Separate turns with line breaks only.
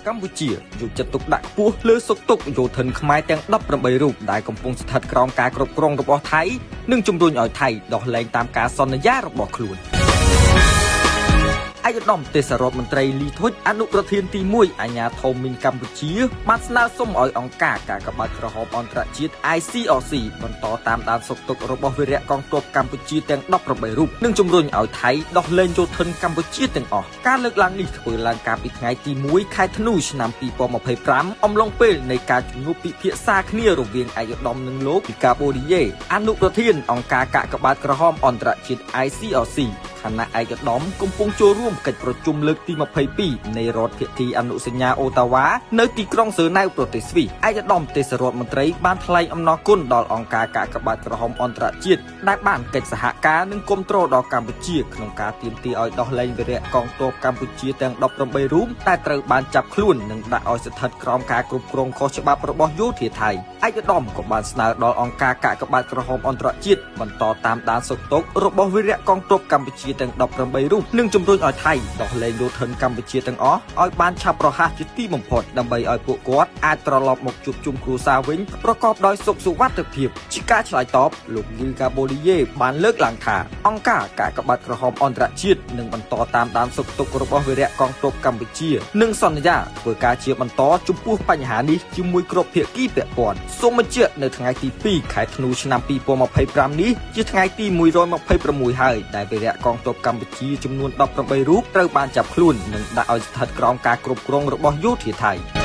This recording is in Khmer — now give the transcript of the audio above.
កម្ពុជាយកចិត្តទុកដាក់ខ្ពស់លើសុខទុក្ខយោធិនខ្មែរទាំង18រូបដែលកំពុងស្ថិតក្រោមការគ្រប់គ្រងរបស់ថៃនិងជំរុញឲ្យថៃដោះលែងតាមការសន្យារបស់ខ្លួនឯកឧត្តមទេសរដ្ឋមន្ត្រីលីធុចអនុប្រធានទី1អាជ្ញាធរមីនកម្ពុជាបានស្នើសុំឲ្យអង្គការកាកបាទក្រហមអន្តរជាតិ ICRC បន្តតាមដានសុខទុក្ខរបស់វីរៈកងទ័ពកម្ពុជាទាំង18រូបនិងជំរុញឲ្យថៃដោះលែងយោធិនកម្ពុជាទាំងអស់ការលើកឡើងនេះធ្វើឡើងកាលពីថ្ងៃទី1ខែធ្នូឆ្នាំ2025អំឡុងពេលនៃការជំនួបពិភាក្សាគ្នារវាងឯកឧត្តមនិងលោកពីកាបូឌីយេអនុប្រធានអង្គការកាកបាទក្រហមអន្តរជាតិ ICRCខណៈឯកឧត្តមកំពុងចូលរួមកិច្ចប្រជុំលើកទី22នៃរដ្ឋភាគីអនុសញ្ញាអូតាវ៉ានៅទីក្រុងសឺណែវប្រទេសស្វីសឯកឧត្តមទេសរដ្ឋមន្ត្រីបានថ្លែងអំណរគុណដល់អង្គការកាកបាទក្រហមអន្តរជាតិដែលបានកិច្ចសហការនិងគាំទ្រដល់កម្ពុជាក្នុងការទាមទារឲ្យដោះលែងវីរៈកងទ័ពកម្ពុជាទាំង18រូបដែលត្រូវបានចាប់ខ្លួននិងដាក់ឲ្យស្ថិតក្រោមការគ្រប់គ្រងខុសច្បាប់របស់យោធាថៃឯកឧត្តមក៏បានស្នើដល់អង្គការកាកបាទក្រហមអន្តរជាតិបន្តតាមដានសុខទុក្ខរបស់វីរៈកងទ័ពកម្ពុជាទាំង18រូបនិងជំរុញឲ្យថៃដោះលែងយោធិនកម្ពុជាទាំងអស់ឲ្យបានឆាប់រហ័សជាទីបំផុតដើម្បីឲ្យពួកគាត់អាចត្រឡប់មកជួបជុំគ្រួសារវិញប្រកបដោយសុខសុវត្ថិភាពជាការឆ្លើយតបលោកលីកាបូឌីយេបានលើកឡើងថាអង្គការកាកបាទក្រហមអន្តរជាតិនឹងបន្តតាមដានសុខទុក្ខរបស់វីរៈកងទ័ពកម្ពុជានិងសន្យាធ្វើការជាបន្តចំពោះបញ្ហានេះជាមួយគ្រប់ភាគីពាក់ព័ន្ធសូមបញ្ជាក់នៅថ្ងៃទី2ខែធ្នូឆ្នាំ2025នេះជាថ្ងៃទី126ហើយដែលវីរៈកងទ័ពកម្ពុជាចំនួន18រូបត្រូវបានចាប់ខ្លួននិងដាក់ឲ្យស្ថិតក្រោមការគ្រប់គ្រងរបស់យោធាថៃ